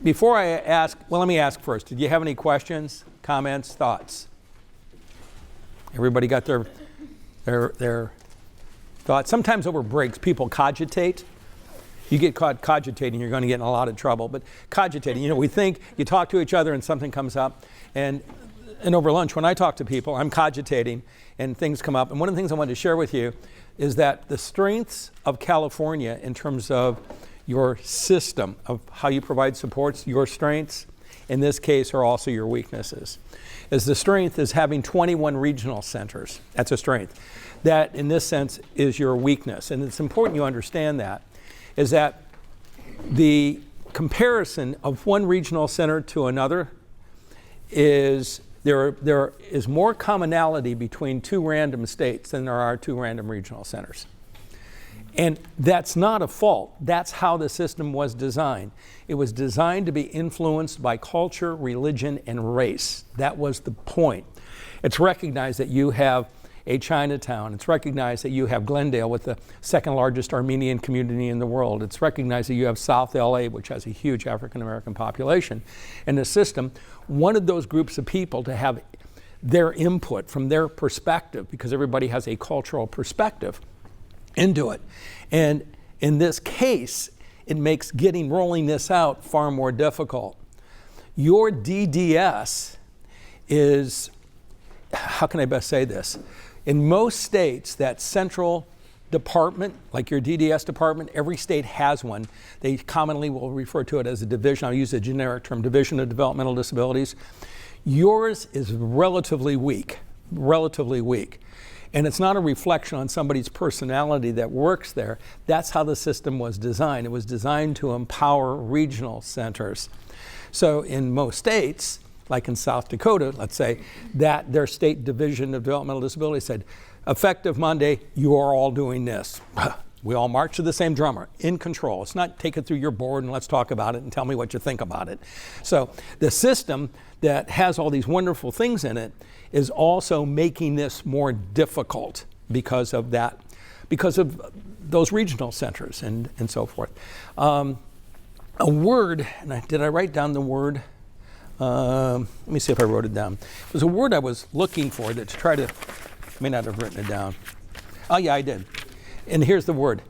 before I ask, well, let me ask first. Did you have any questions, comments, thoughts? Everybody got their thoughts? Sometimes over breaks, people cogitate. You get caught cogitating, you're going to get in a lot of trouble. But cogitating, you know, we think, you talk to each other and something comes up. And over lunch, when I talk to people, I'm cogitating and things come up. And one of the things I wanted to share with you is that the strengths of California in terms of your system of how you provide supports, your strengths, in this case, are also your weaknesses. As the strength is having 21 regional centers. That's a strength. That, in this sense, is your weakness. And it's important you understand that, is that the comparison of one regional center to another is there is more commonality between two random states than there are two random regional centers. And that's not a fault. That's how the system was designed. It was designed to be influenced by culture, religion, and race. That was the point. It's recognized that you have a Chinatown. It's recognized that you have Glendale with the second largest Armenian community in the world. It's recognized that you have South LA, which has a huge African American population. And the system wanted those groups of people to have their input from their perspective, because everybody has a cultural perspective into it. And in this case, it makes rolling this out far more difficult. Your DDS is, how can I best say this? In most states, that central department, like your DDS department, every state has one. They commonly will refer to it as a division. I'll use a generic term, Division of Developmental Disabilities. Yours is relatively weak. And it's not a reflection on somebody's personality that works there. That's how the system was designed. It was designed to empower regional centers. So in most states, like in South Dakota, let's say, that their state division of developmental disability said, effective Monday, you are all doing this. We all march to the same drummer, in control. It's not take it through your board and let's talk about it and tell me what you think about it. So the system that has all these wonderful things in it is also making this more difficult because of that, because of those regional centers and so forth. A word, and did I write down the word? Let me see if I wrote it down. It was a word I was looking for to try to, may not have written it down. Oh yeah, I did. And here's the word.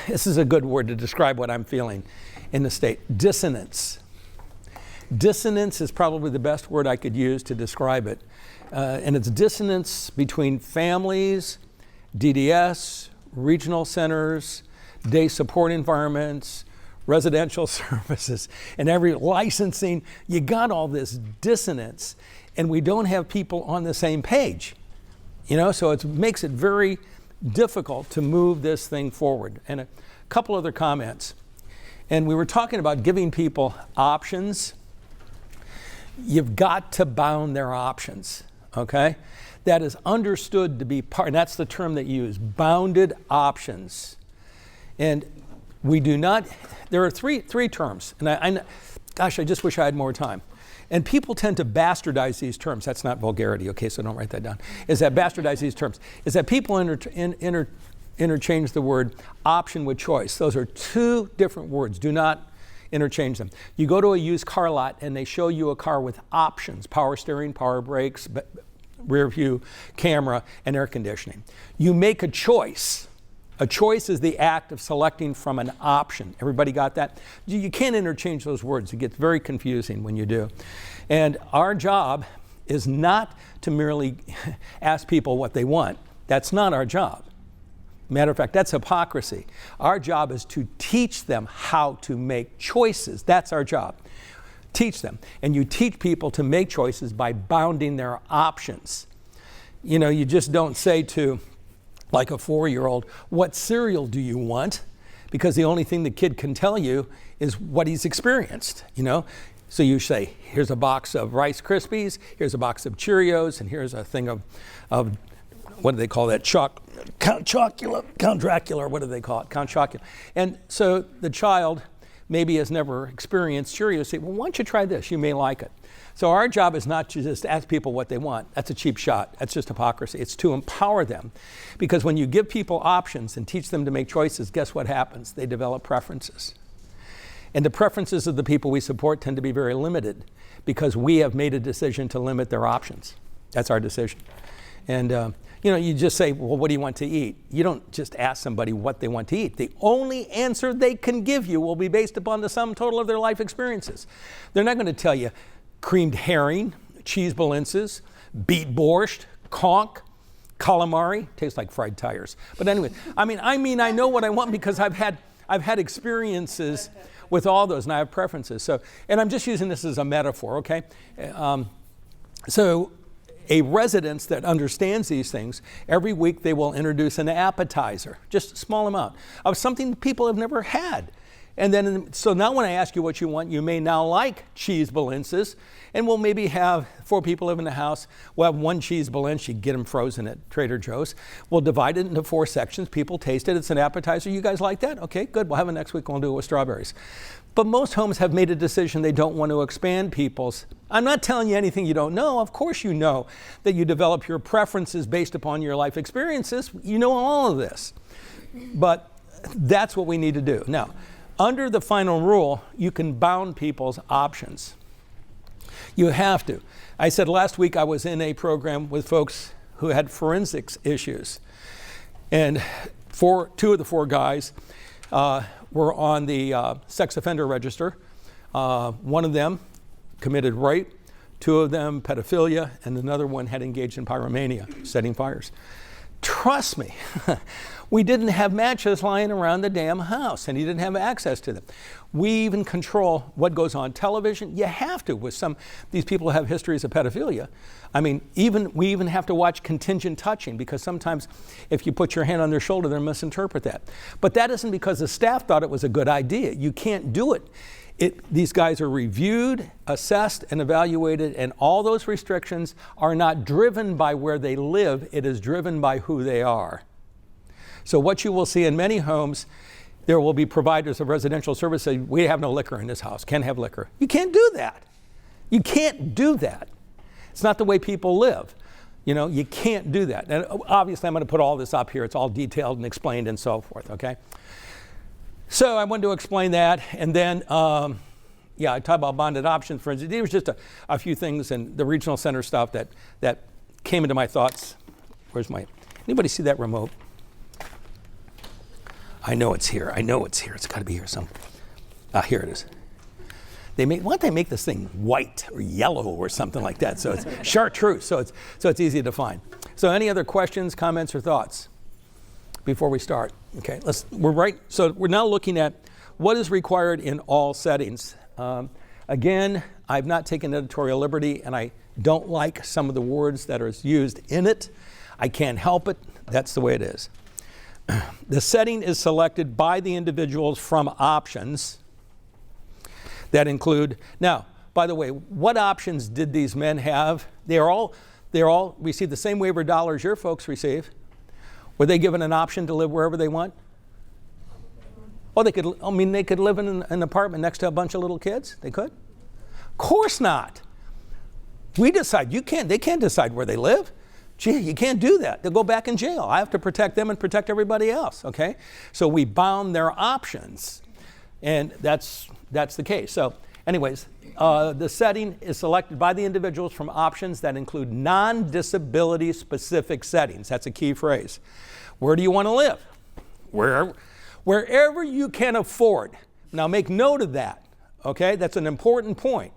This is a good word to describe what I'm feeling in the state. Dissonance. Dissonance is probably the best word I could use to describe it. And it's dissonance between families, DDS, regional centers, day support environments, residential services, and every licensing. You got all this dissonance, and we don't have people on the same page. You know, so it makes it very difficult to move this thing forward. And a couple other comments. And we were talking about giving people options. You've got to bound their options, okay? That is understood to be part, and that's the term that you use, bounded options. And we do not, there are three terms, and gosh, I just wish I had more time. And people tend to bastardize these terms. That's not vulgarity, okay, so don't write that down. Is that bastardize these terms? Is that people interchange the word option with choice. Those are two different words. Do not interchange them. You go to a used car lot and they show you a car with options, power steering, power brakes, rear view camera, and air conditioning. You make a choice. A choice is the act of selecting from an option. Everybody got that? You can't interchange those words. It gets very confusing when you do. And our job is not to merely ask people what they want. That's not our job. Matter of fact, that's hypocrisy. Our job is to teach them how to make choices. That's our job. Teach them. And you teach people to make choices by bounding their options. You know, you just don't say to, like a 4-year-old, what cereal do you want? Because the only thing the kid can tell you is what he's experienced, you know? So you say, here's a box of Rice Krispies, here's a box of Cheerios, and here's a thing of what do they call that? Count Dracula, what do they call it? Count Chocula. And so the child maybe has never experienced Cheerios. Say, well, why don't you try this? You may like it. So our job is not to just ask people what they want. That's a cheap shot. That's just hypocrisy. It's to empower them. Because when you give people options and teach them to make choices, guess what happens? They develop preferences. And the preferences of the people we support tend to be very limited because we have made a decision to limit their options. That's our decision. And you just say, well, what do you want to eat? You don't just ask somebody what they want to eat. The only answer they can give you will be based upon the sum total of their life experiences. They're not going to tell you creamed herring, cheese balinces, beet borscht, conch, calamari. Tastes like fried tires. But anyway, I know what I want because I've had experiences with all those, and I have preferences. So, and I'm just using this as a metaphor, okay? So a residence that understands these things, every week they will introduce an appetizer, just a small amount, of something people have never had. And then, so now when I ask you what you want, you may now like cheese balinces, and we'll maybe have 4 people live in the house. We'll have 1 cheese balince. You get them frozen at Trader Joe's. We'll divide it into 4 sections. People taste it. It's an appetizer. You guys like that? Okay, good. We'll have it next week. We'll do it with strawberries. But most homes have made a decision they don't want to expand people's. I'm not telling you anything you don't know. Of course you know that you develop your preferences based upon your life experiences. You know all of this. But that's what we need to do. Now, under the final rule, you can bound people's options. You have to. I said last week I was in a program with folks who had forensics issues. And 2 of the 4 guys were on the sex offender register. 1 of them committed rape, 2 of them pedophilia, and another one had engaged in pyromania, setting fires. Trust me, we didn't have matches lying around the damn house, and he didn't have access to them. We even control what goes on television. You have to with these people have histories of pedophilia. I mean, we even have to watch contingent touching because sometimes if you put your hand on their shoulder, they'll misinterpret that. But that isn't because the staff thought it was a good idea. You can't do it. These guys are reviewed, assessed, and evaluated, and all those restrictions are not driven by where they live. It is driven by who they are. So what you will see in many homes, there will be providers of residential service say, we have no liquor in this house, can't have liquor. You can't do that. You can't do that. It's not the way people live. You can't do that. And obviously I'm going to put all this up here. It's all detailed and explained and so forth, okay? So I wanted to explain that, and then, I talked about bonded options. For instance, there was just a few things in the regional center stuff that came into my thoughts. Anybody see that remote? I know it's here. It's got to be here somewhere. Here it is. Why don't they make this thing white or yellow or something like that? So it's chartreuse, so it's easy to find. So any other questions, comments, or thoughts before we start? Okay, so we're now looking at what is required in all settings. Again, I've not taken editorial liberty, and I don't like some of the words that are used in it. I can't help it. That's the way it is. The setting is selected by the individuals from options that include, now, by the way, what options did these men have? They all receive the same waiver dollars your folks receive. Were they given an option to live wherever they want? Oh, they could live in an apartment next to a bunch of little kids? They could? Of course not. We decide. They can't decide where they live. Gee, you can't do that. They'll go back in jail. I have to protect them and protect everybody else, okay? So we bound their options, and that's the case. So anyways, the setting is selected by the individuals from options that include non-disability specific settings. That's a key phrase. Where do you want to live? Wherever you can afford. Now make note of that, okay? That's an important point.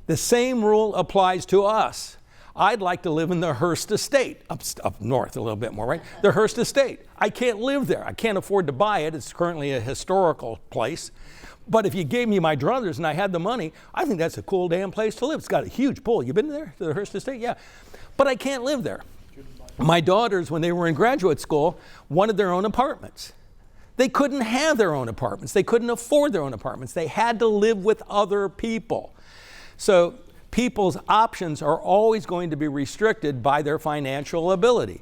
The same rule applies to us. I'd like to live in the Hearst Estate, up north a little bit more, right? The Hearst Estate. I can't live there. I can't afford to buy it. It's currently a historical place. But if you gave me my druthers and I had the money, I think that's a cool damn place to live. It's got a huge pool. You been there to the Hearst Estate? Yeah. But I can't live there. My daughters, when they were in graduate school, wanted their own apartments. They couldn't have their own apartments. They couldn't afford their own apartments. They had to live with other people. So people's options are always going to be restricted by their financial ability.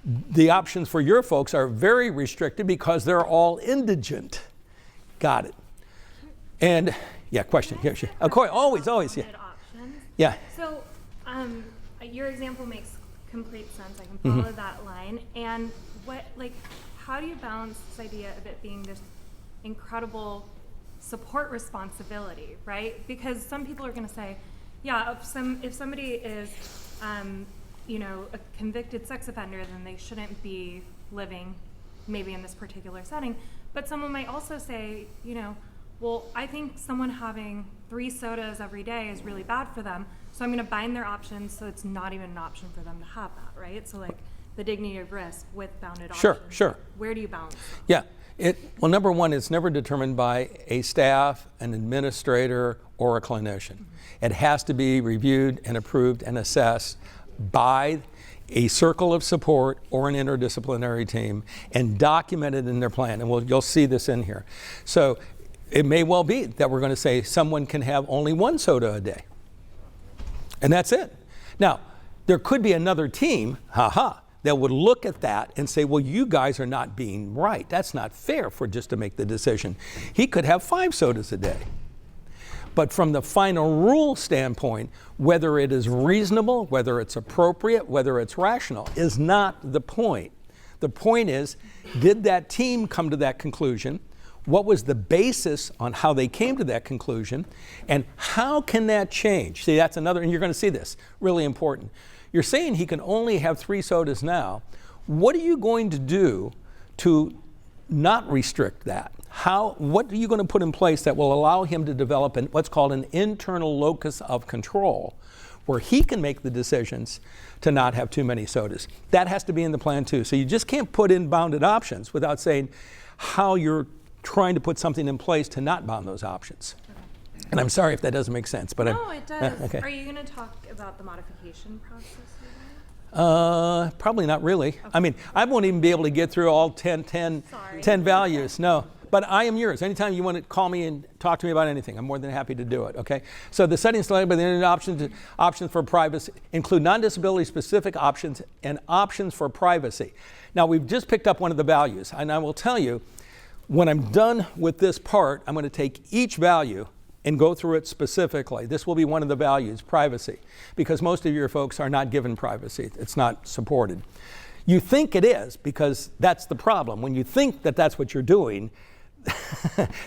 The options for your folks are very restricted because they're all indigent. Got it. And question. Here, of course, always, yeah. Options. Yeah. So, your example makes complete sense. I can follow that line. And how do you balance this idea of it being this incredible support responsibility, right? Because some people are going to say, yeah, if somebody is, you know, a convicted sex offender, then they shouldn't be living maybe in this particular setting. But someone might also say, you know, well, I think someone having 3 sodas every day is really bad for them, so I'm going to bind their options so it's not even an option for them to have that, right? So like the dignity of risk with bounded options. Sure. Where do you balance? Yeah. Well, number one, it's never determined by a staff, an administrator, or a clinician. It has to be reviewed and approved and assessed by a circle of support or an interdisciplinary team and documented in their plan. And you'll see this in here. So it may well be that we're going to say someone can have only 1 soda a day. And that's it. Now, there could be another team, that would look at that and say, well, you guys are not being right. That's not fair for just to make the decision. He could have 5 sodas a day. But from the final rule standpoint, whether it is reasonable, whether it's appropriate, whether it's rational, is not the point. The point is, did that team come to that conclusion? What was the basis on how they came to that conclusion? And how can that change? See, that's another, and you're going to see this, really important. You're saying he can only have 3 sodas now. What are you going to do to not restrict that? What are you going to put in place that will allow him to develop what's called an internal locus of control, where he can make the decisions to not have too many sodas? That has to be in the plan too. So you just can't put in bounded options without saying how you're trying to put something in place to not bound those options. Okay. And I'm sorry if that doesn't make sense, but no, it does. Okay. Are you going to talk about the modification process? Probably not really. Okay. I mean, I won't even be able to get through all 10 values. No, but I am yours. Anytime you want to call me and talk to me about anything, I'm more than happy to do it, okay? So the settings selected by the internet options for privacy include non-disability specific options and options for privacy. Now, we've just picked up one of the values, and I will tell you, when I'm done with this part, I'm going to take each value and go through it specifically. This will be one of the values, privacy, because most of your folks are not given privacy. It's not supported. You think it is, because that's the problem. When you think that that's what you're doing,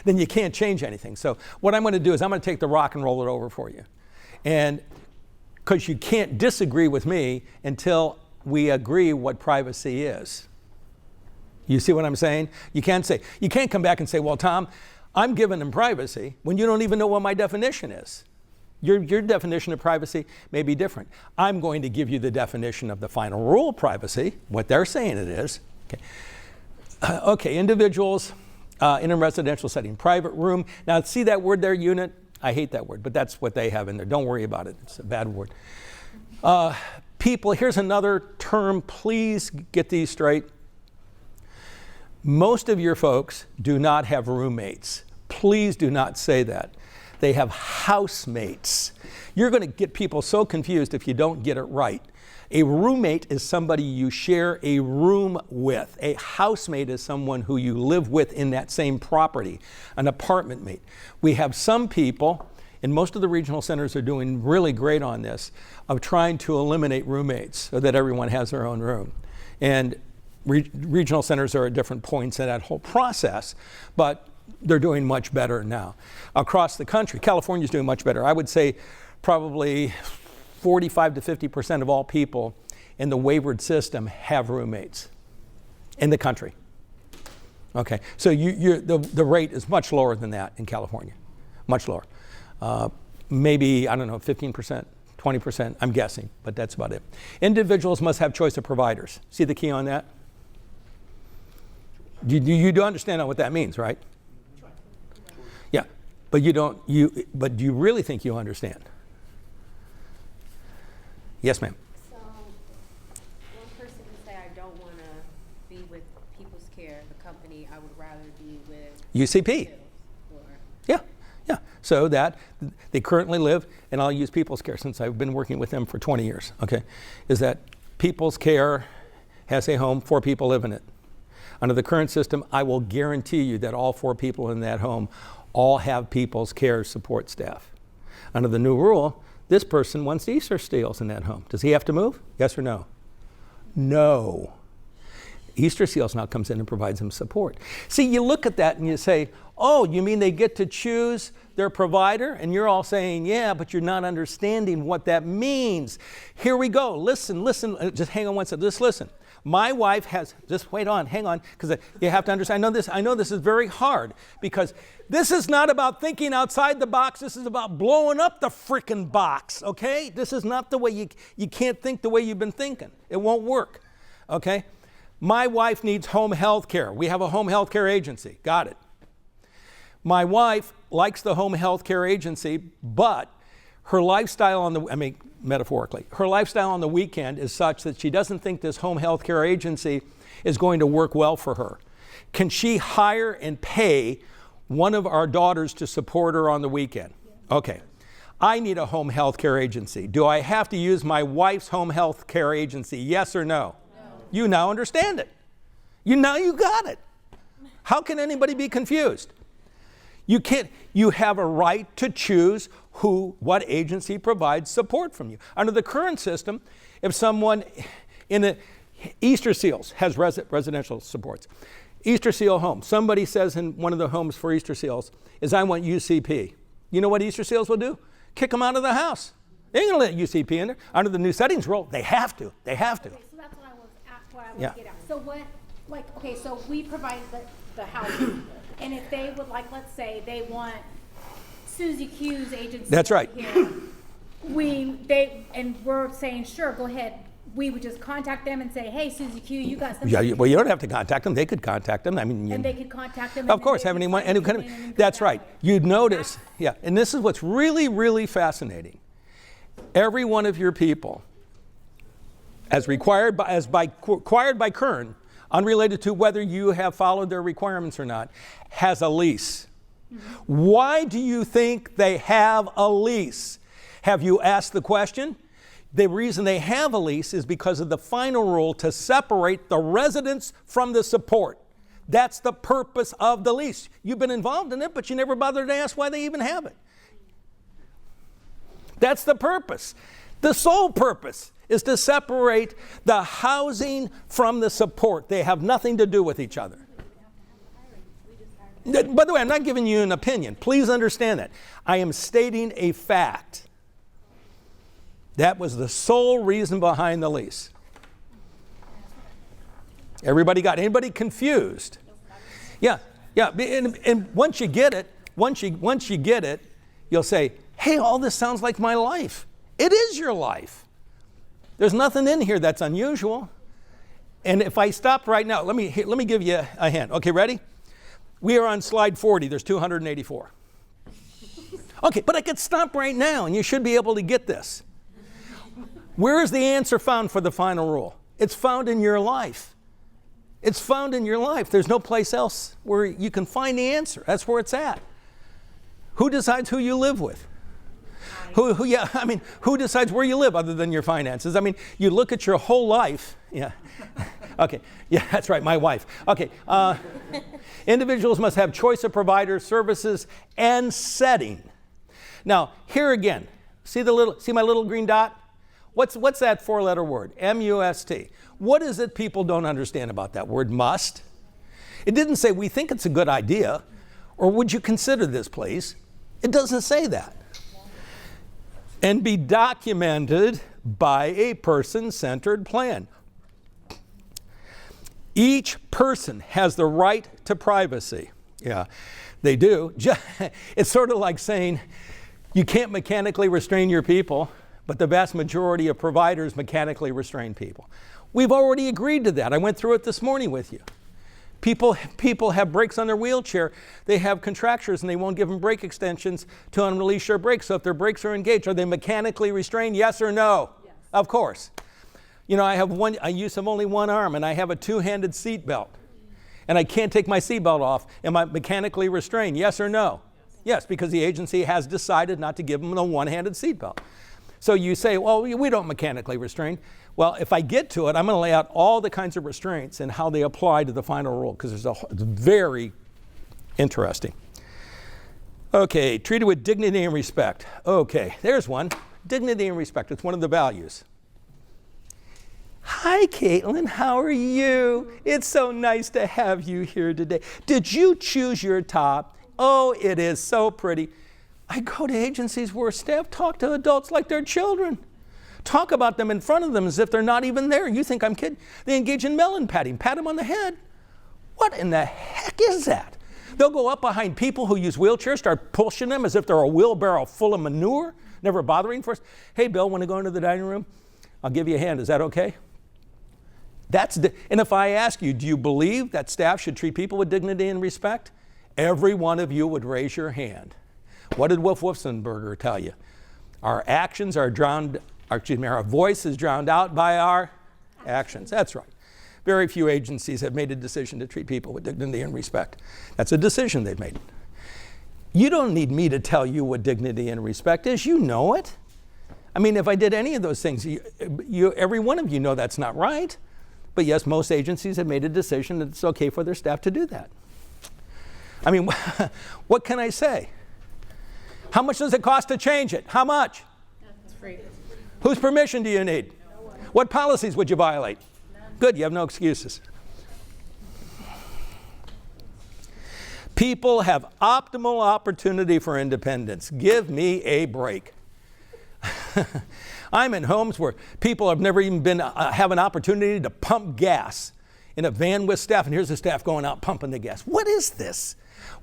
then you can't change anything. So what I'm going to do is I'm going to take the rock and roll it over for you. And because you can't disagree with me until we agree what privacy is. You see what I'm saying? You can't come back and say, well, Tom, I'm giving them privacy when you don't even know what my definition is. Your definition of privacy may be different. I'm going to give you the definition of the final rule privacy, what they're saying it is. Okay, individuals in a residential setting, private room. Now, see that word there, unit? I hate that word, but that's what they have in there. Don't worry about it. It's a bad word. People, here's another term. Please get these straight. Most of your folks do not have roommates. Please do not say that. They have housemates. You're going to get people so confused if you don't get it right. A roommate is somebody you share a room with. A housemate is someone who you live with in that same property, an apartment mate. We have some people, and most of the regional centers are doing really great on this, of trying to eliminate roommates so that everyone has their own room. And regional centers are at different points in that whole process, but they're doing much better now. Across the country, California's doing much better. I would say probably 45 to 50% of all people in the waivered system have roommates in the country. Okay, so the rate is much lower than that in California, much lower. Maybe, I don't know, 15%, 20%, I'm guessing, but that's about it. Individuals must have choice of providers. See the key on that? You do understand what that means, right? Yeah, but but do you really think you understand? Yes, ma'am. So, one person can say, I don't want to be with People's Care, the company, I would rather be with UCP. Yeah. So that they currently live, and I'll use People's Care since I've been working with them for 20 years, okay, is that People's Care has a home, 4 people live in it. Under the current system, I will guarantee you that all 4 people in that home all have People's Care support staff. Under the new rule, this person wants Easter steals in that home. Does he have to move? Yes or no? No. Easter Seals now comes in and provides them support. See, you look at that and you say, oh, you mean they get to choose their provider? And you're all saying, yeah, but you're not understanding what that means. Here we go. Listen, just hang on one second. Just listen. My wife has, just wait on, hang on, because you have to understand. I know this is very hard, because this is not about thinking outside the box. This is about blowing up the frickin' box, okay? This is not the way you can't think the way you've been thinking. It won't work, okay? My wife needs home health care. We have a home health care agency. Got it. My wife likes the home health care agency, but her lifestyle metaphorically, her lifestyle on the weekend is such that she doesn't think this home health care agency is going to work well for her. Can she hire and pay one of our daughters to support her on the weekend? Okay. I need a home health care agency. Do I have to use my wife's home health care agency? Yes or no? You now understand it. You got it. How can anybody be confused? You can't. You have a right to choose what agency provides support from you. Under the current system, if someone in the Easter Seals has residential supports, Easter Seal home, somebody says in one of the homes for Easter Seals is, I want UCP. You know what Easter Seals will do? Kick them out of the house. They ain't gonna let UCP in there. Under the new settings rule, they have to. Okay, so that's what I was get at. So so we provide the housing, and if they would let's say they want Susie Q's agency. That's right. Here, we're saying, sure, go ahead. We would just contact them and say, hey, Susie Q, you got something. Yeah, well, you don't have to contact them. They could contact them. And they could contact them. Of course, that's right. You'd notice, and this is what's really, really fascinating. Every one of your people, as required by Kern, unrelated to whether you have followed their requirements or not, has a lease. Why do you think they have a lease? Have you asked the question? The reason they have a lease is because of the final rule to separate the residents from the support. That's the purpose of the lease. You've been involved in it, but you never bothered to ask why they even have it. That's the purpose. The sole purpose is to separate the housing from the support. They have nothing to do with each other. By the way, I'm not giving you an opinion. Please understand that. I am stating a fact. That was the sole reason behind the lease. Everybody got it? Anybody confused? Yeah. And once you get it, you'll say, hey, all this sounds like my life. It is your life. There's nothing in here that's unusual. And if I stop right now, let me give you a hint. Okay, ready? We are on slide 40. There's 284. Okay, but I could stop right now, and you should be able to get this. Where is the answer found for the final rule? It's found in your life. It's found in your life. There's no place else where you can find the answer. That's where it's at. Who decides who you live with? Who decides where you live other than your finances? I mean, you look at your whole life. Yeah. Okay. Yeah, that's right. My wife. Okay. Individuals must have choice of providers, services, and setting. Now, here again, see my little green dot? What's that four-letter word? M-U-S-T. What is it people don't understand about that word must? It didn't say we think it's a good idea, or would you consider this, please? It doesn't say that. And be documented by a person-centered plan. Each person has the right to privacy. Yeah, they do. It's sort of like saying you can't mechanically restrain your people, but the vast majority of providers mechanically restrain people. We've already agreed to that. I went through it this morning with you. People have brakes on their wheelchair. They have contractures and they won't give them brake extensions to unrelease their brakes. So if their brakes are engaged, are they mechanically restrained? Yes or no? Yes. Of course. You know, I use only one arm and I have a two-handed seat belt. And I can't take my seat belt off. Am I mechanically restrained? Yes or no? Yes, because the agency has decided not to give them a one-handed seat belt. So you say, well, we don't mechanically restrain. Well, if I get to it, I'm going to lay out all the kinds of restraints and how they apply to the final rule, because it's very interesting. Okay, treated with dignity and respect. Okay, there's one. Dignity and respect. It's one of the values. Hi, Caitlin. How are you? It's so nice to have you here today. Did you choose your top? Oh, it is so pretty. I go to agencies where staff talk to adults like they're children. Talk about them in front of them as if they're not even there. You think I'm kidding? They engage in melon patting, pat them on the head. What in the heck is that? They'll go up behind people who use wheelchairs, start pushing them as if they're a wheelbarrow full of manure, never bothering for us. Hey, Bill, want to go into the dining room? I'll give you a hand. Is that okay? And if I ask you, do you believe that staff should treat people with dignity and respect? Every one of you would raise your hand. What did Wolf Wolfenberger tell you? Our actions are our voice is drowned out by our actions. That's right. Very few agencies have made a decision to treat people with dignity and respect. That's a decision they've made. You don't need me to tell you what dignity and respect is. You know it. I mean, if I did any of those things, every one of you know that's not right. But yes, most agencies have made a decision that it's okay for their staff to do that. I mean, what can I say? How much does it cost to change it? How much? It's free. Whose permission do you need? What policies would you violate? Good, you have no excuses. People have optimal opportunity for independence. Give me a break. I'm in homes where people have never even have an opportunity to pump gas in a van with staff, and here's the staff going out pumping the gas. What is this?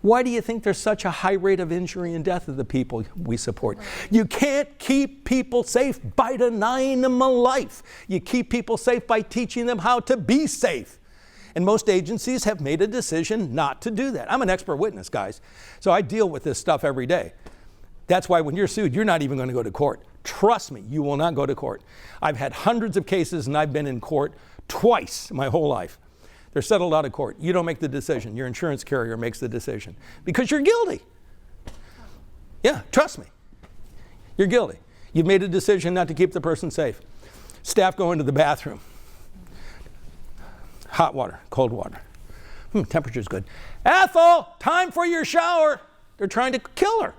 Why do you think there's such a high rate of injury and death of the people we support? You can't keep people safe by denying them a life. You keep people safe by teaching them how to be safe. And most agencies have made a decision not to do that. I'm an expert witness, guys, so I deal with this stuff every day. That's why when you're sued, you're not even going to go to court. Trust me, you will not go to court. I've had hundreds of cases, and I've been in court twice my whole life. They're settled out of court. You don't make the decision. Your insurance carrier makes the decision because you're guilty. Yeah, trust me. You're guilty. You've made a decision not to keep the person safe. Staff go into the bathroom. Hot water, cold water. Temperature's good. Ethel, time for your shower. They're trying to kill her.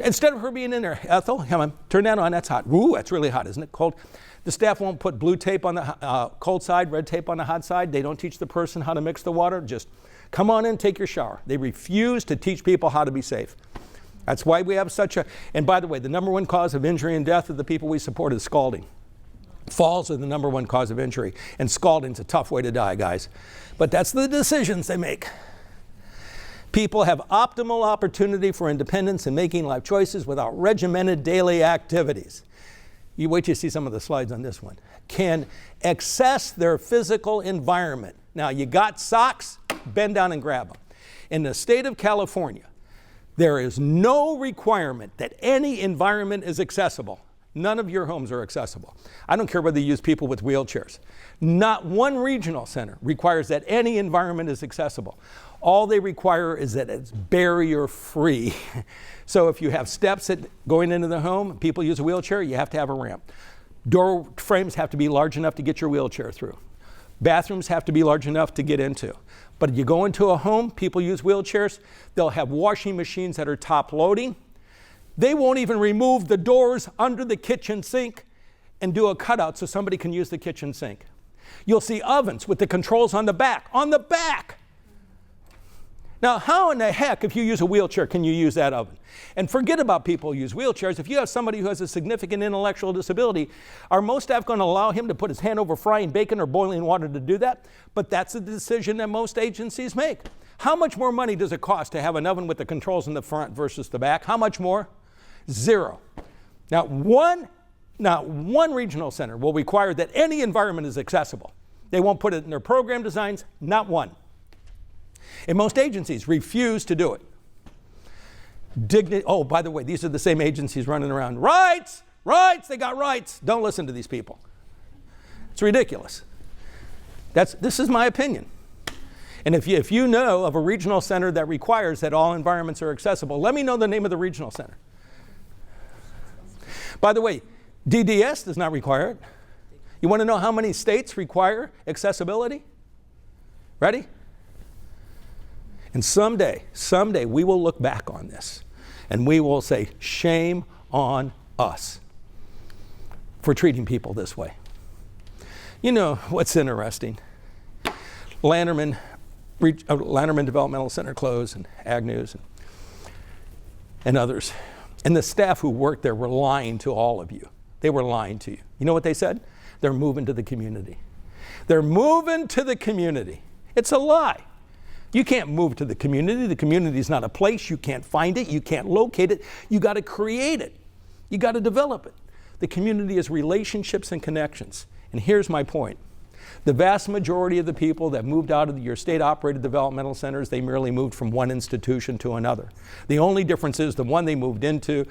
Instead of her being in there, Ethel, come on, turn that on. That's hot. Ooh, that's really hot, isn't it? Cold. The staff won't put blue tape on the cold side, red tape on the hot side. They don't teach the person how to mix the water. Just come on in, take your shower. They refuse to teach people how to be safe. That's why we have such a, and by the way, the number one cause of injury and death of the people we support is scalding. Falls are the number one cause of injury, and scalding's a tough way to die, guys. But that's the decisions they make. People have optimal opportunity for independence in making life choices without regimented daily activities. You wait till you see some of the slides on this one. Can access their physical environment. Now, you got socks, bend down and grab them. In the state of California, there is no requirement that any environment is accessible. None of your homes are accessible. I don't care whether you use people with wheelchairs. Not one regional center requires that any environment is accessible. All they require is that it's barrier-free. So if you have steps going into the home, people use a wheelchair, you have to have a ramp. Door frames have to be large enough to get your wheelchair through. Bathrooms have to be large enough to get into. But you go into a home, people use wheelchairs, they'll have washing machines that are top loading. They won't even remove the doors under the kitchen sink and do a cutout so somebody can use the kitchen sink. You'll see ovens with the controls on the back. On the back! Now, how in the heck, if you use a wheelchair, can you use that oven? And forget about people who use wheelchairs. If you have somebody who has a significant intellectual disability, are most staff going to allow him to put his hand over frying bacon or boiling water to do that? But that's a decision that most agencies make. How much more money does it cost to have an oven with the controls in the front versus the back? How much more? Zero. Now, one regional center will require that any environment is accessible. They won't put it in their program designs, not one. And most agencies refuse to do it. Oh, by the way, these are the same agencies running around. Rights, they got rights. Don't listen to these people. It's ridiculous. This is my opinion. And if you know of a regional center that requires that all environments are accessible, let me know the name of the regional center. By the way, DDS does not require it. You want to know how many states require accessibility? Ready? And someday, we will look back on this and we will say, shame on us. for treating people this way. You know what's interesting? Lanterman Developmental Center closed, and Agnew's and others. And the staff who worked there were lying to all of you. They were lying to you. You know what they said? They're moving to the community. They're moving to the community. It's a lie. You can't move to the community. The community is not a place. You can't find it. You can't locate it. You got to create it. You got to develop it. The community is relationships and connections. And here's my point. The vast majority of the people that moved out of your state-operated developmental centers, they merely moved from one institution to another. The only difference is the one they moved into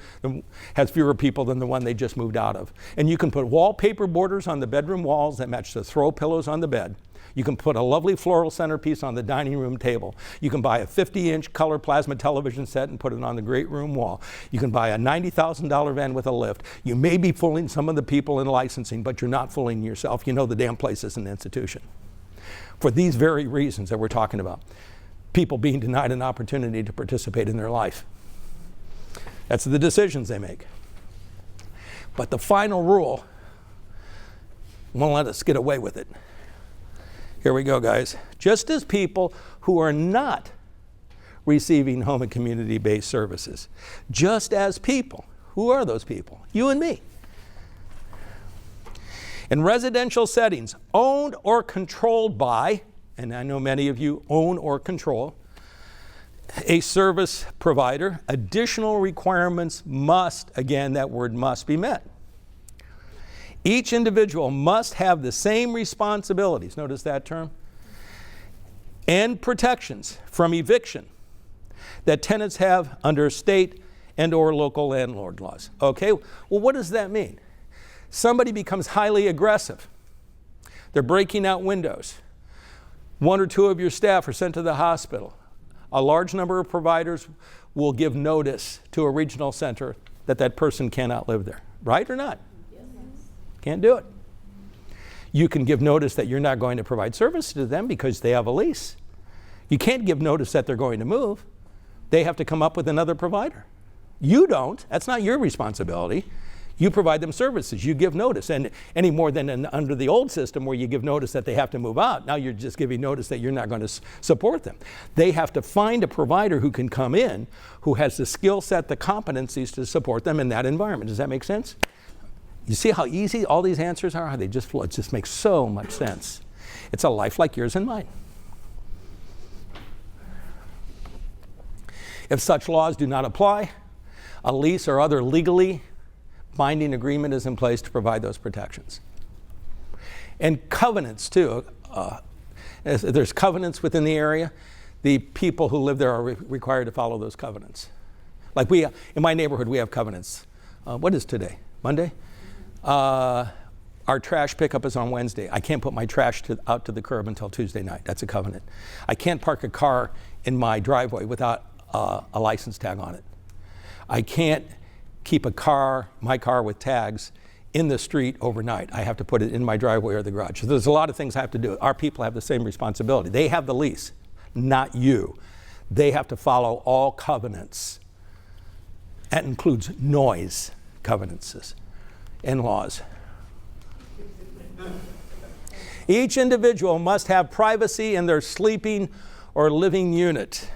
has fewer people than the one they just moved out of. And you can put wallpaper borders on the bedroom walls that match the throw pillows on the bed. You can put a lovely floral centerpiece on the dining room table. You can buy a 50-inch color plasma television set and put it on the great room wall. You can buy a $90,000 van with a lift. You may be fooling some of the people in licensing, but you're not fooling yourself. You know the damn place is an institution. For these very reasons that we're talking about, people being denied an opportunity to participate in their life. That's the decisions they make. But the final rule won't let us get away with it. Here we go, guys. Just as people who are not receiving home and community-based services, just as people, who are those people? You and me. In residential settings, owned or controlled by, and I know many of you own or control, a service provider, additional requirements must, again, that word must, be met. Each individual must have the same responsibilities, notice that term, and protections from eviction that tenants have under state and or local landlord laws. Okay, well, what does that mean? Somebody becomes highly aggressive. They're breaking out windows. One or two of your staff are sent to the hospital. A large number of providers will give notice to a regional center that that person cannot live there, right or not? Can't do it. You can give notice that you're not going to provide service to them because they have a lease. You can't give notice that they're going to move. They have to come up with another provider. You don't. That's not your responsibility. You provide them services. You give notice. And any more than under the old system where you give notice that they have to move out, now you're just giving notice that you're not going to support them. They have to find a provider who can come in, who has the skill set, the competencies to support them in that environment. Does that make sense? You see how easy all these answers are? They just flow. It just makes so much sense. It's a life like yours and mine. If such laws do not apply, a lease or other legally binding agreement is in place to provide those protections. And covenants too. There's covenants within the area. The people who live there are required to follow those covenants. Like in my neighborhood, we have covenants. What is today? Monday? Our trash pickup is on Wednesday. I can't put my trash out to the curb until Tuesday night. That's a covenant. I can't park a car in my driveway without a license tag on it. I can't keep my car with tags in the street overnight. I have to put it in my driveway or the garage. So there's a lot of things I have to do. Our people have the same responsibility. They have the lease, not you. They have to follow all covenants. That includes noise covenants and laws. Each individual must have privacy in their sleeping or living unit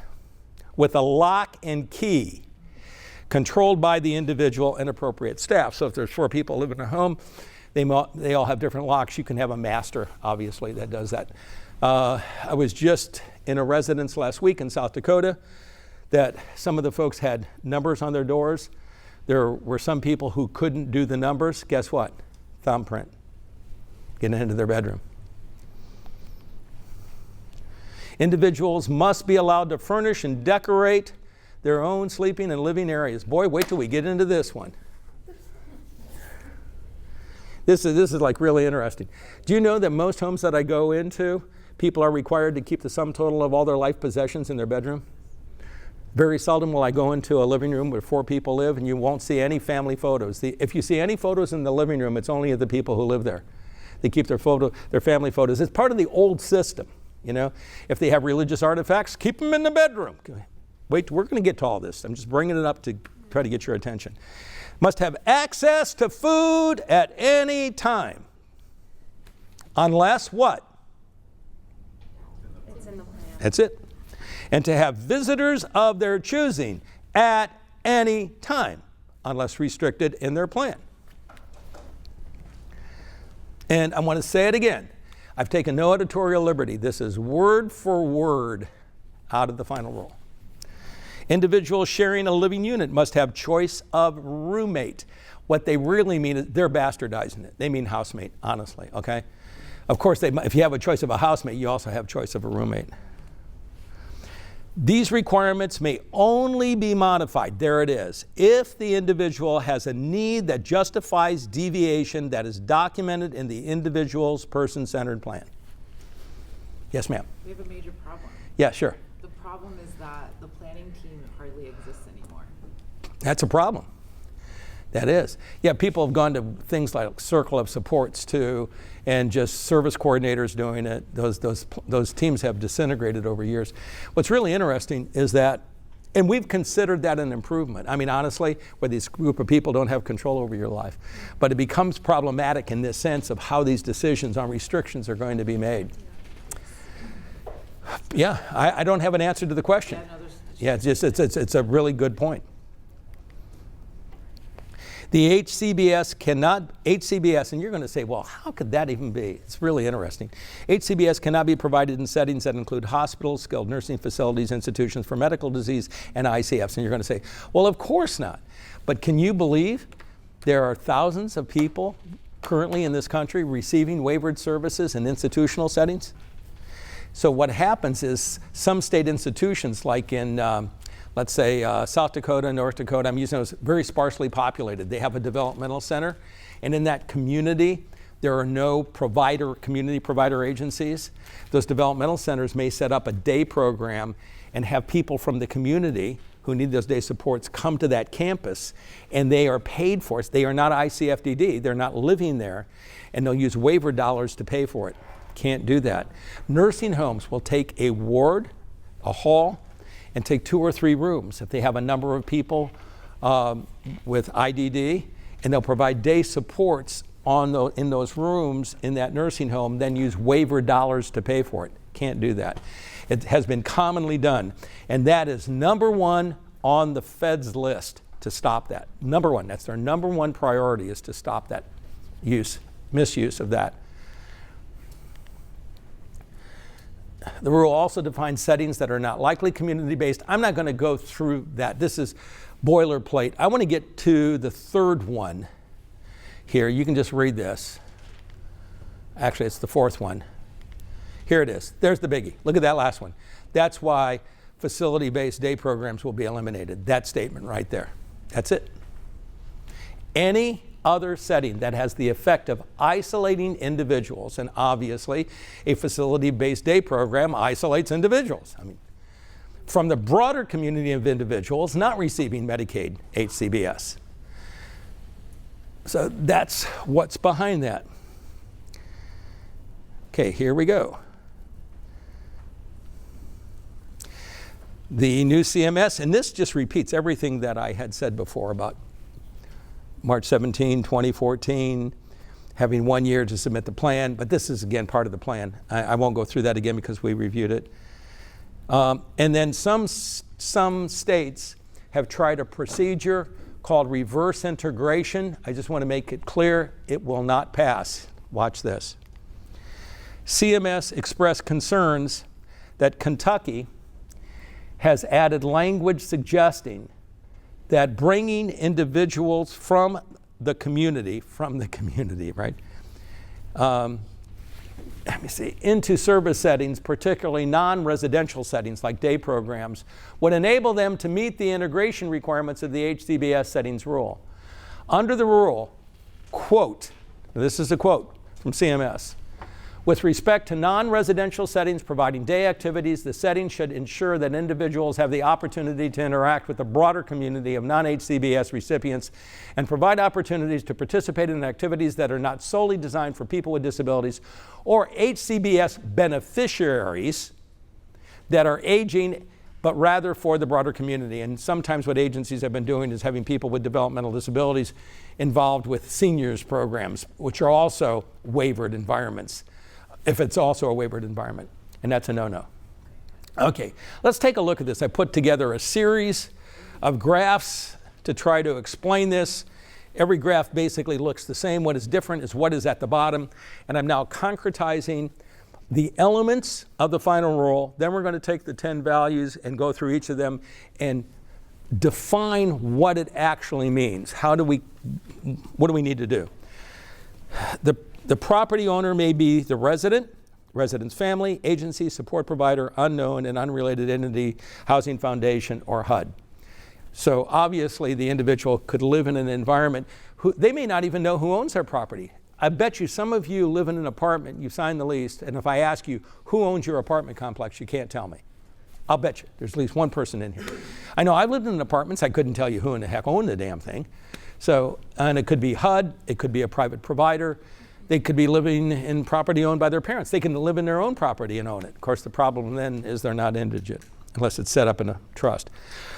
with a lock and key controlled by the individual and appropriate staff. So if there's 4 people living in a home, they all have different locks. You can have a master, obviously, that does that. I was just in a residence last week in South Dakota that some of the folks had numbers on their doors. There were some people who couldn't do the numbers. Guess what? Thumbprint. Getting into their bedroom. Individuals must be allowed to furnish and decorate their own sleeping and living areas. Boy, wait till we get into this one. This is like really interesting. Do you know that most homes that I go into, people are required to keep the sum total of all their life possessions in their bedroom? Very seldom will I go into a living room where 4 people live and you won't see any family photos. If you see any photos in the living room, it's only of the people who live there. They keep their family photos. It's part of the old system, you know. If they have religious artifacts, keep them in the bedroom. Wait, we're going to get to all this. I'm just bringing it up to try to get your attention. Must have access to food at any time. Unless what? It's in the plan. That's it. And to have visitors of their choosing at any time, unless restricted in their plan. And I want to say it again. I've taken no editorial liberty. This is word for word out of the final rule. Individuals sharing a living unit must have choice of roommate. What they really mean is they're bastardizing it. They mean housemate, honestly, okay? Of course, if you have a choice of a housemate, you also have choice of a roommate. These requirements may only be modified, there it is, if the individual has a need that justifies deviation that is documented in the individual's person-centered plan. Yes, ma'am. We have a major problem. Yeah, sure. The problem is that the planning team hardly exists anymore. That's a problem. That is. Yeah, people have gone to things like circle of supports too, and just service coordinators doing it. Those teams have disintegrated over years. What's really interesting is that, and we've considered that an improvement. I mean, honestly, where these group of people don't have control over your life. But it becomes problematic in this sense of how these decisions on restrictions are going to be made. Yeah, I don't have an answer to the question. Yeah, it's a really good point. The HCBS, and you're going to say, well, how could that even be? It's really interesting. HCBS cannot be provided in settings that include hospitals, skilled nursing facilities, institutions for medical disease, and ICFs. And you're going to say, well, of course not. But can you believe there are thousands of people currently in this country receiving waivered services in institutional settings? So what happens is some state institutions, like in let's say South Dakota, North Dakota, I'm using those, very sparsely populated. They have a developmental center, and in that community, there are no community provider agencies. Those developmental centers may set up a day program and have people from the community who need those day supports come to that campus, and they are paid for it. They are not ICFDD, they're not living there, and they'll use waiver dollars to pay for it. Can't do that. Nursing homes will take a ward, a hall, and take 2 or 3 rooms if they have a number of people with IDD, and they'll provide day supports in those rooms in that nursing home, then use waiver dollars to pay for it. Can't do that. It has been commonly done, and that is number 1 on the Fed's list to stop that. Number 1, that's their number 1 priority, is to stop that misuse of that. The rule also defines settings that are not likely community-based. I'm not going to go through that. This is boilerplate. I want to get to the third one here. You can just read this. Actually, it's the 4th one. Here it is. There's the biggie. Look at that last one. That's why facility-based day programs will be eliminated. That statement right there. That's it. Any other setting that has the effect of isolating individuals, and obviously a facility-based day program isolates individuals. I mean, from the broader community of individuals not receiving Medicaid HCBS. So that's what's behind that. Okay, here we go. The new CMS, and this just repeats everything that I had said before about March 17, 2014, having 1 year to submit the plan, but this is again part of the plan. I won't go through that again because we reviewed it. And then some states have tried a procedure called reverse integration. I just want to make it clear, it will not pass. Watch this. CMS expressed concerns that Kentucky has added language suggesting that bringing individuals from the community, right? Let me see, into service settings, particularly non-residential settings like day programs, would enable them to meet the integration requirements of the HCBS settings rule. Under the rule, quote, this is a quote from CMS, with respect to non-residential settings providing day activities, the setting should ensure that individuals have the opportunity to interact with the broader community of non-HCBS recipients and provide opportunities to participate in activities that are not solely designed for people with disabilities or HCBS beneficiaries that are aging but rather for the broader community. And sometimes what agencies have been doing is having people with developmental disabilities involved with seniors programs, which are also waivered environments, if it's also a waivered environment, and that's a no-no. Okay, let's take a look at this. I put together a series of graphs to try to explain this. Every graph basically looks the same. What is different is what is at the bottom, and I'm now concretizing the elements of the final rule. Then we're going to take the 10 values and go through each of them and define what it actually means. What do we need to do? The property owner may be the resident's family, agency, support provider, unknown and unrelated entity, housing foundation, or HUD. So obviously the individual could live in an environment, they may not even know who owns their property. I bet you some of you live in an apartment, you sign the lease, and if I ask you who owns your apartment complex, you can't tell me. I'll bet you there's at least one person in here. I know I've lived in apartments, I couldn't tell you who in the heck owned the damn thing. So, and it could be HUD, it could be a private provider, they could be living in property owned by their parents. They can live in their own property and own it. Of course, the problem then is they're not indigent, unless it's set up in a trust.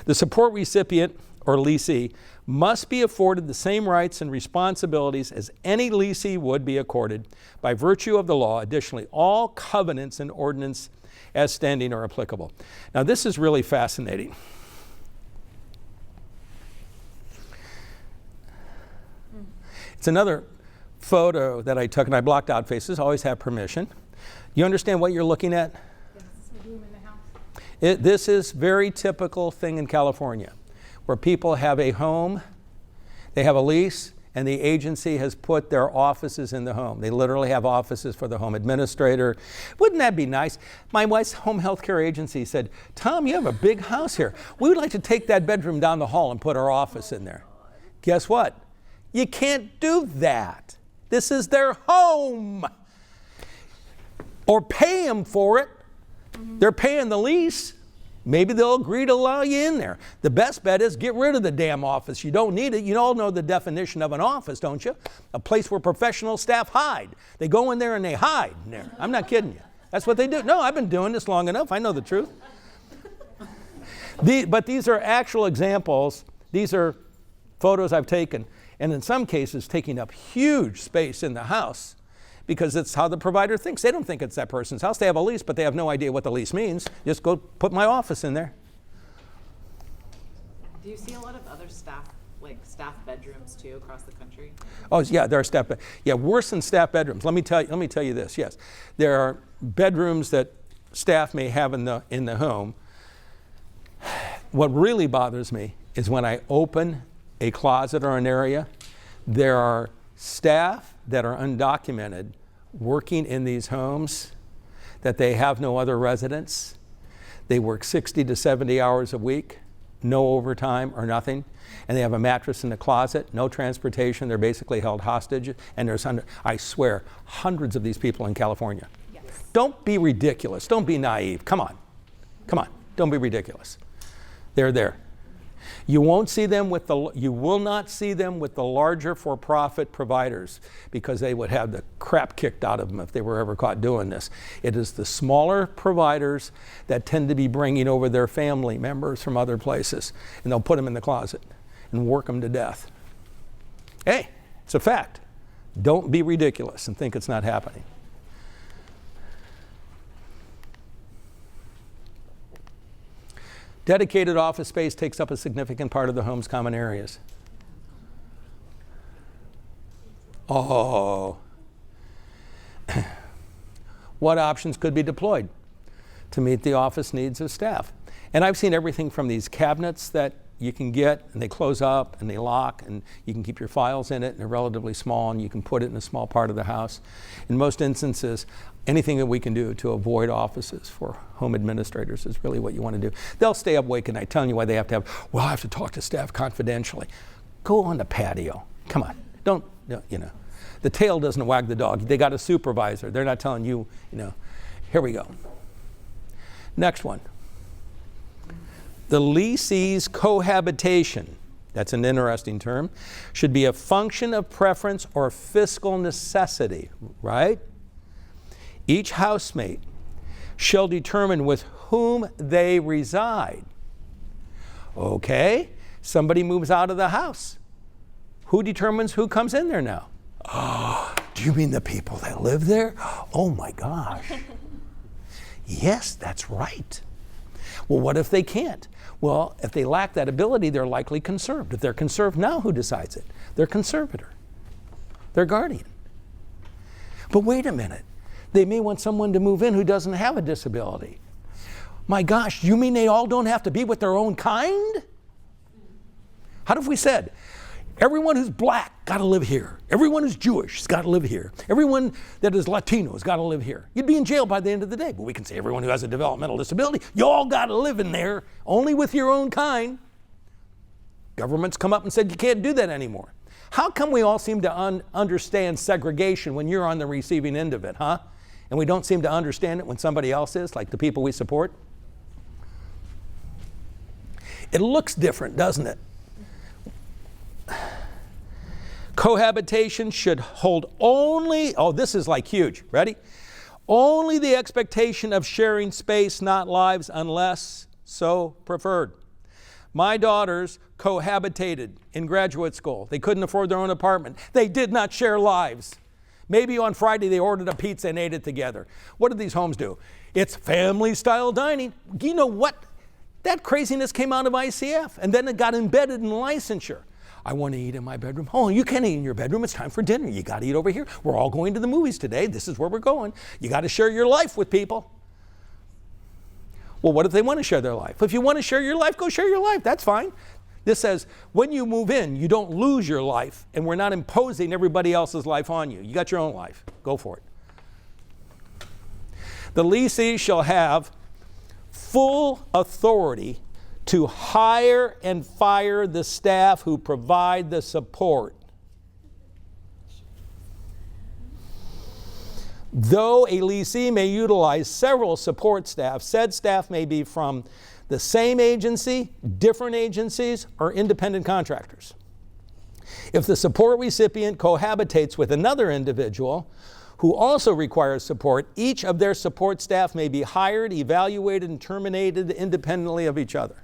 The support recipient or leasee must be afforded the same rights and responsibilities as any leasee would be accorded by virtue of the law. Additionally, all covenants and ordinance as standing are applicable. Now, this is really fascinating. It's another photo that I took, and I blocked out faces, always have permission. You understand what you're looking at? This is very typical thing in California, where people have a home, they have a lease, and the agency has put their offices in the home. They literally have offices for the home administrator. Wouldn't that be nice? My wife's home health care agency said, Tom, you have a big house here. We would like to take that bedroom down the hall and put our office in there. Guess what? You can't do that. This is their home. Or pay them for it. They're paying the lease. Maybe they'll agree to allow you in there. The best bet is get rid of the damn office. You don't need it. You all know the definition of an office, don't you? A place where professional staff hide. They go in there and they hide in there. I'm not kidding you. That's what they do. No, I've been doing this long enough. I know the truth. But these are actual examples. These are photos I've taken, and in some cases taking up huge space in the house, because it's how the provider thinks. They don't think it's that person's house. They have a lease, but they have no idea what the lease means. Just go put my office in there. Do you see a lot of other staff bedrooms too across the country? Oh yeah, there are staff. Yeah, worse than staff bedrooms. Let me tell you this. Yes, there are bedrooms that staff may have in the home. What really bothers me is when I open a closet or an area, there are staff that are undocumented working in these homes, that they have no other residence. They work 60 to 70 hours a week, no overtime or nothing, and they have a mattress in the closet, no transportation. They're basically held hostage, and there's, I swear, hundreds of these people in California. Yes. Don't be ridiculous. Don't be naive. Come on. Don't be ridiculous. They're there. You will not see them with the larger for-profit providers, because they would have the crap kicked out of them if they were ever caught doing this. It is the smaller providers that tend to be bringing over their family members from other places, and they'll put them in the closet and work them to death. Hey, it's a fact. Don't be ridiculous and think it's not happening. Dedicated office space takes up a significant part of the home's common areas. Oh. What options could be deployed to meet the office needs of staff? And I've seen everything from these cabinets that you can get, and they close up and they lock, and you can keep your files in it, and they're relatively small, and you can put it in a small part of the house. In most instances, anything that we can do to avoid offices for home administrators is really what you want to do. They'll stay up awake at night telling you why they have to have, well, I have to talk to staff confidentially. Go on the patio. Come on. Don't, you know. The tail doesn't wag the dog. They got a supervisor. They're not telling you, Here we go. Next one. The leasee's cohabitation, that's an interesting term, should be a function of preference or fiscal necessity, right? Each housemate shall determine with whom they reside. Okay, somebody moves out of the house. Who determines who comes in there now? Oh, do you mean the people that live there? Oh my gosh. Yes, that's right. Well, what if they can't? Well, if they lack that ability, they're likely conserved. If they're conserved now, who decides it? Their conservator, their guardian. But wait a minute. They may want someone to move in who doesn't have a disability. My gosh, you mean they all don't have to be with their own kind? How if we said, everyone who's black got to live here. Everyone who's Jewish has got to live here. Everyone that is Latino has got to live here. You'd be in jail by the end of the day. But we can say everyone who has a developmental disability, you all got to live in there, only with your own kind. Government's come up and said you can't do that anymore. How come we all seem to understand segregation when you're on the receiving end of it, huh? And we don't seem to understand it when somebody else is, like the people we support? It looks different, doesn't it? Cohabitation should hold only, oh, this is like huge, ready? Only the expectation of sharing space, not lives, unless so preferred. My daughters cohabitated in graduate school. They couldn't afford their own apartment. They did not share lives. Maybe on Friday they ordered a pizza and ate it together. What did these homes do? It's family-style dining. You know what? That craziness came out of ICF, and then it got embedded in licensure. I want to eat in my bedroom. Oh, you can't eat in your bedroom. It's time for dinner. You got to eat over here. We're all going to the movies today. This is where we're going. You got to share your life with people. Well, what if they want to share their life? If you want to share your life, go share your life. That's fine. This says when you move in, you don't lose your life, and we're not imposing everybody else's life on you. You got your own life. Go for it. The leasee shall have full authority to hire and fire the staff who provide the support. Though a leasee may utilize several support staff, said staff may be from the same agency, different agencies, or independent contractors. If the support recipient cohabitates with another individual who also requires support, each of their support staff may be hired, evaluated, and terminated independently of each other.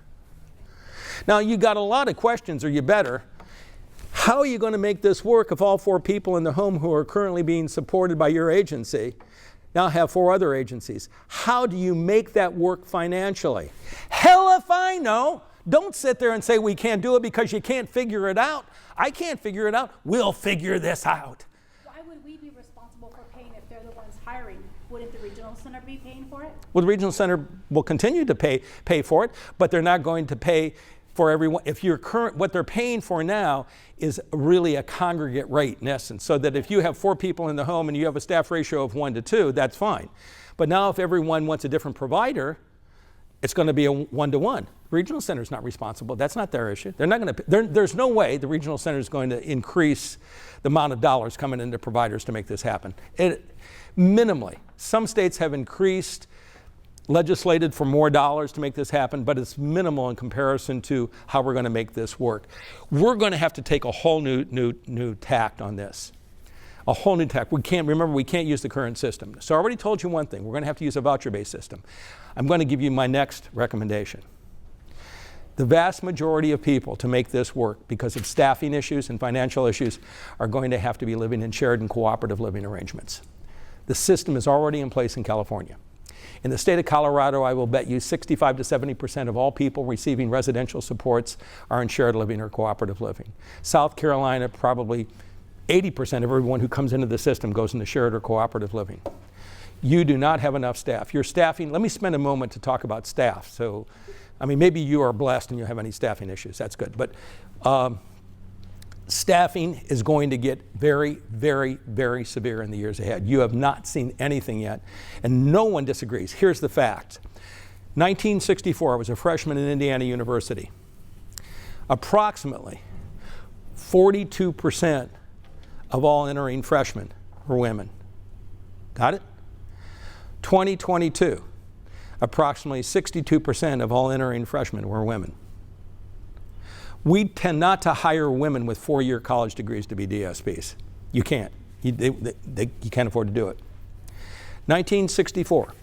Now, you got a lot of questions, or you better. How are you going to make this work if all 4 people in the home who are currently being supported by your agency now have 4 other agencies? How do you make that work financially? Hell if I know. Don't sit there and say we can't do it because you can't figure it out. I can't figure it out. We'll figure this out. Why would we be responsible for paying if they're the ones hiring? Wouldn't the regional center be paying for it? Well, the regional center will continue to pay for it, but they're not going to pay for everyone. If your what they're paying for now is really a congregate rate in essence, so that if you have 4 people in the home and you have a staff ratio of 1 to 2, that's fine. But now if everyone wants a different provider, it's going to be a 1-to-1. Regional center is not responsible. That's not their issue. They're not going to. There's no way the regional center is going to increase the amount of dollars coming into providers to make this happen. Minimally, some states have legislated for more dollars to make this happen, but it's minimal in comparison to how we're going to make this work. We're going to have to take a whole new tact on this. A whole new tact. We can't use the current system. So I already told you one thing. We're going to have to use a voucher-based system. I'm going to give you my next recommendation. The vast majority of people to make this work, because of staffing issues and financial issues, are going to have to be living in shared and cooperative living arrangements. The system is already in place in California. In the state of Colorado, I will bet you 65 to 70% of all people receiving residential supports are in shared living or cooperative living. South Carolina, probably 80% of everyone who comes into the system goes into shared or cooperative living. You do not have enough staff. Your staffing, let me spend a moment to talk about staff. So, I mean, maybe you are blessed and you have any staffing issues. That's good. But staffing is going to get very, very, very severe in the years ahead. You have not seen anything yet, and no one disagrees. Here's the fact. 1964, I was a freshman in Indiana University. Approximately 42% of all entering freshmen were women. Got it? 2022, approximately 62% of all entering freshmen were women. We tend not to hire women with 4-year college degrees to be DSPs. You can't. You can't afford to do it. 1964,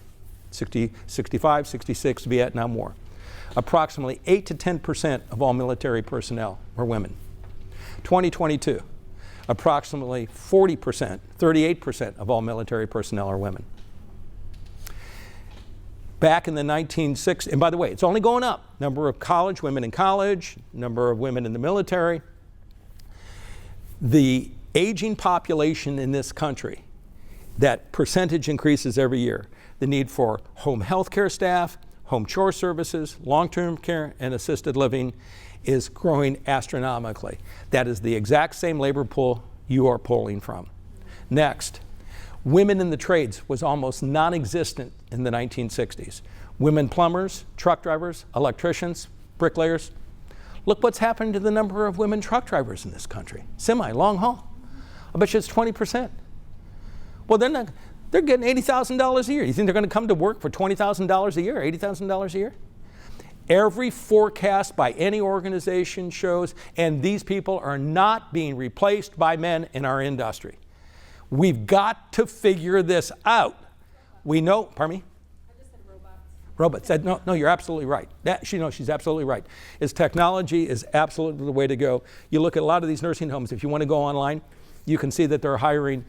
65, 66, Vietnam War. Approximately 8 to 10% of all military personnel were women. 2022, approximately 40%, 38% of all military personnel are women. Back in the 1960s, and by the way, it's only going up. Number of college women in college, number of women in the military. The aging population in this country, that percentage increases every year. The need for home health care staff, home chore services, long-term care, and assisted living is growing astronomically. That is the exact same labor pool you are pulling from. Next, women in the trades was almost non-existent in the 1960s. Women plumbers, truck drivers, electricians, bricklayers. Look what's happened to the number of women truck drivers in this country. Semi, long haul. I bet you it's 20%. Well, they're getting $80,000 a year. You think they're going to come to work for $20,000 a year, $80,000 a year? Every forecast by any organization shows, and these people are not being replaced by men in our industry. We've got to figure this out. We know, pardon me? I just said robots. Robots. No, you're absolutely right. She's absolutely right. Technology is absolutely the way to go. You look at a lot of these nursing homes, if you want to go online, you can see that they're hiring.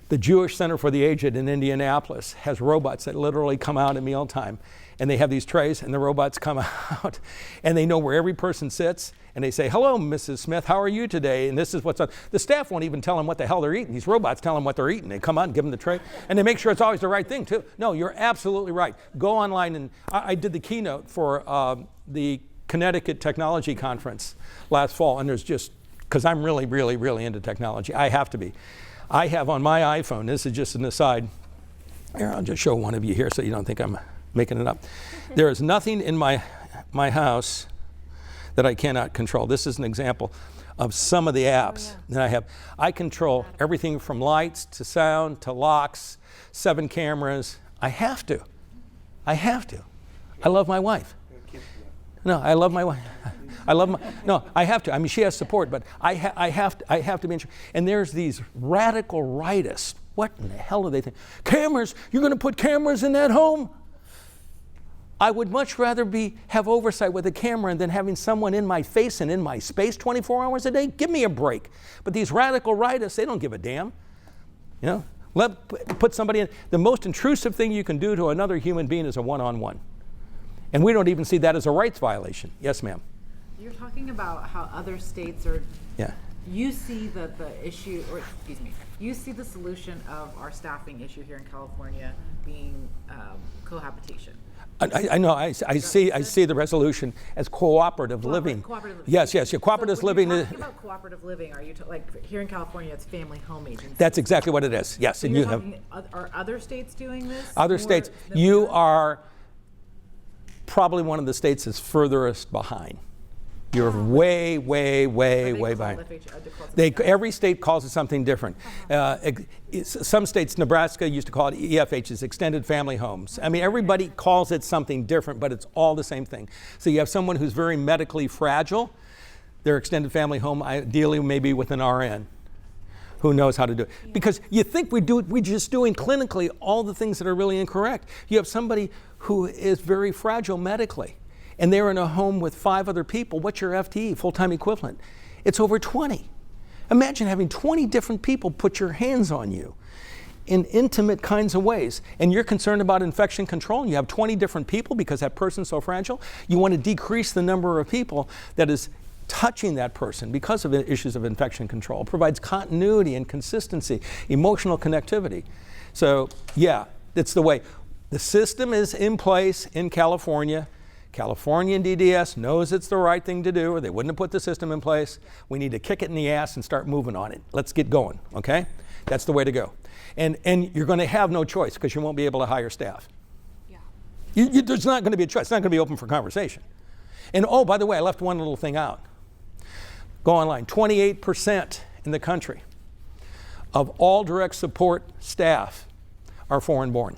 The Jewish Center for the Aged in Indianapolis has robots that literally come out at mealtime. And they have these trays, and the robots come out, and they know where every person sits, and they say, hello, Mrs. Smith, how are you today? And this is what's on. The staff won't even tell them what the hell they're eating. These robots tell them what they're eating. They come out and give them the tray, and they make sure it's always the right thing, too. No, you're absolutely right. Go online, and I did the keynote for the Connecticut Technology Conference last fall, and there's just, because I'm really, really, really into technology. I have to be. I have on my iPhone, this is just an aside. Here, I'll just show one of you here so you don't think I'm making it up. There is nothing in my house that I cannot control. This is an example of some of the apps that I have. I control everything from lights to sound to locks, 7 cameras. I have to. I love my wife. No, I love my wife. No, I have to. I mean, she has support, but I have to be and there's these radical rightists. What in the hell do they think? Cameras? You're going to put cameras in that home? I would much rather have oversight with a camera than having someone in my face and in my space 24 hours a day. Give me a break. But these radical rightists, they don't give a damn. You know, put somebody in. The most intrusive thing you can do to another human being is a one-on-one. And we don't even see that as a rights violation. Yes, ma'am. You're talking about how other states are. Yeah. You see the issue, or excuse me, you see the solution of our staffing issue here in California being cohabitation. I know. I see the resolution as cooperative living. Cooperative living. Yes. Yeah, cooperative so living. When you're talking about cooperative living, are you like here in California? It's family home agencies. That's exactly what it is. Yes, So and you're you have talking, are other states doing this? other states. You are probably one of the states that's furthest behind. You're way behind. Every state calls it something different. Some states, Nebraska used to call it EFHs, extended family homes. I mean, everybody calls it something different, but it's all the same thing. So you have someone who's very medically fragile, their extended family home, ideally maybe with an RN who knows how to do it. Because you think we're just doing clinically all the things that are really incorrect. You have somebody who is very fragile medically, and they're in a home with 5 other people. What's your FTE, full-time equivalent? It's over 20. Imagine having 20 different people put your hands on you in intimate kinds of ways. And you're concerned about infection control, and you have 20 different people because that person's so fragile. You want to decrease the number of people that is touching that person because of issues of infection control. It provides continuity and consistency, emotional connectivity. So, yeah, that's the way. The system is in place in California. Californian DDS knows it's the right thing to do, or they wouldn't have put the system in place. We need to kick it in the ass and start moving on it. Let's get going, okay? That's the way to go. And you're going to have no choice because you won't be able to hire staff. Yeah. There's not going to be a choice. It's not going to be open for conversation. And oh, by the way, I left one little thing out. Go online. 28% in the country of all direct support staff are foreign-born.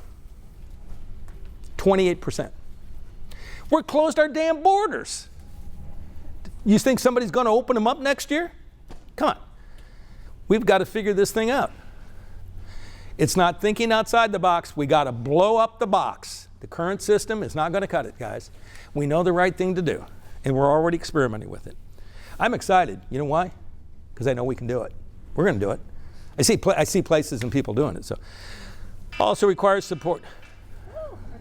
28%. We're closed our damn borders. You think somebody's going to open them up next year? Come on. We've got to figure this thing out. It's not thinking outside the box. We got to blow up the box. The current system is not going to cut it, guys. We know the right thing to do, and we're already experimenting with it. I'm excited. You know why? Because I know we can do it. We're going to do it. I see places and people doing it. So, also requires support.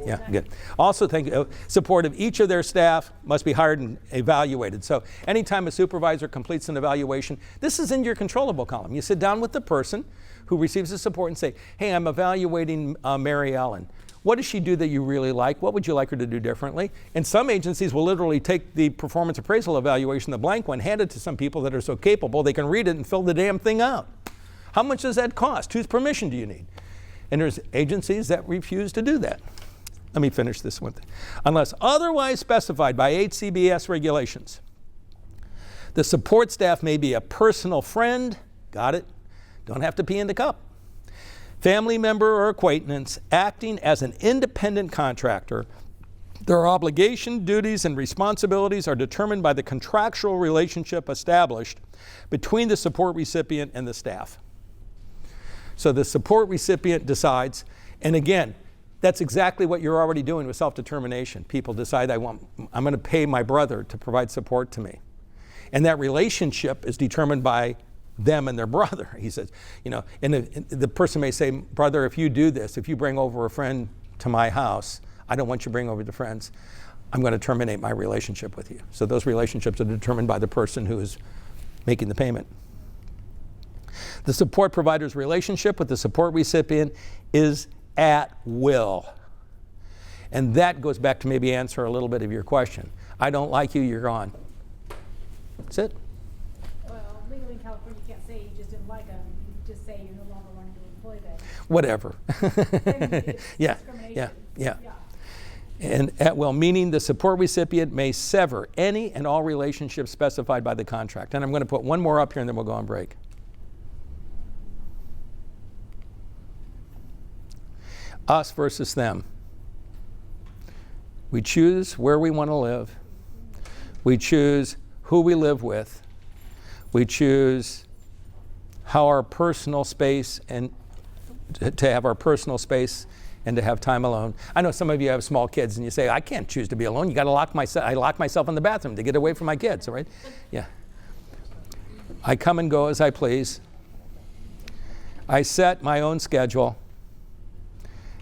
Yeah, good. Also, support of each of their staff must be hired and evaluated. So anytime a supervisor completes an evaluation, this is in your controllable column. You sit down with the person who receives the support and say, hey, I'm evaluating Mary Ellen. What does she do that you really like? What would you like her to do differently? And some agencies will literally take the performance appraisal evaluation, the blank one, hand it to some people that are so capable they can read it and fill the damn thing out. How much does that cost? Whose permission do you need? And there's agencies that refuse to do that. Let me finish this one. Unless otherwise specified by HCBS regulations, the support staff may be a personal friend, got it? Don't have to pee in the cup. Family member or acquaintance acting as an independent contractor. Their obligation, duties, and responsibilities are determined by the contractual relationship established between the support recipient and the staff. So the support recipient decides, and again, that's exactly what you're already doing with self-determination. People decide, I'm going to pay my brother to provide support to me. And that relationship is determined by them and their brother. He says, you know, and the person may say, brother, if you do this, if you bring over a friend to my house, I don't want you to bring over the friends. I'm going to terminate my relationship with you. So those relationships are determined by the person who is making the payment. The support provider's relationship with the support recipient is at will. And that goes back to maybe answer a little bit of your question. I don't like you, you're gone. That's it. Well, legally in California, you can't say you just didn't like them. You just say you're no longer wanting to employ them. Whatever. Yeah, yeah, yeah. And at will, meaning the support recipient may sever any and all relationships specified by the contract. And I'm going to put one more up here and then we'll go on break. Us versus them. We choose where we want to live. We choose who we live with. We choose how our personal space and to have our personal space and to have time alone. I know some of you have small kids and you say, I can't choose to be alone. You got to lock myself. I lock myself in the bathroom to get away from my kids, all right? Yeah. I come and go as I please. I set my own schedule.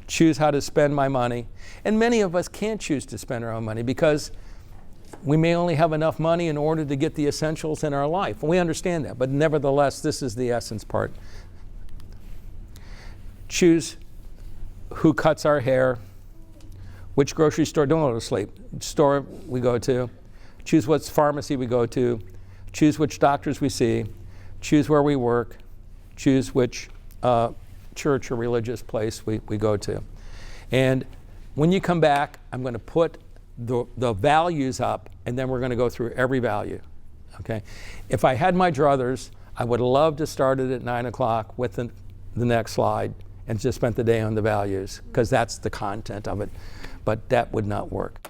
Choose how to spend my money. And many of us can't choose to spend our own money because we may only have enough money in order to get the essentials in our life. We understand that, but nevertheless, this is the essence part. Choose who cuts our hair, which grocery store, don't go to sleep, store we go to, choose what pharmacy we go to, choose which doctors we see, choose where we work, choose which church or religious place we go to. And when you come back, I'm going to put the values up, and then we're going to go through every value, okay? If I had my druthers, I would love to start it at 9 o'clock with the next slide and just spent the day on the values, because that's the content of it, but that would not work.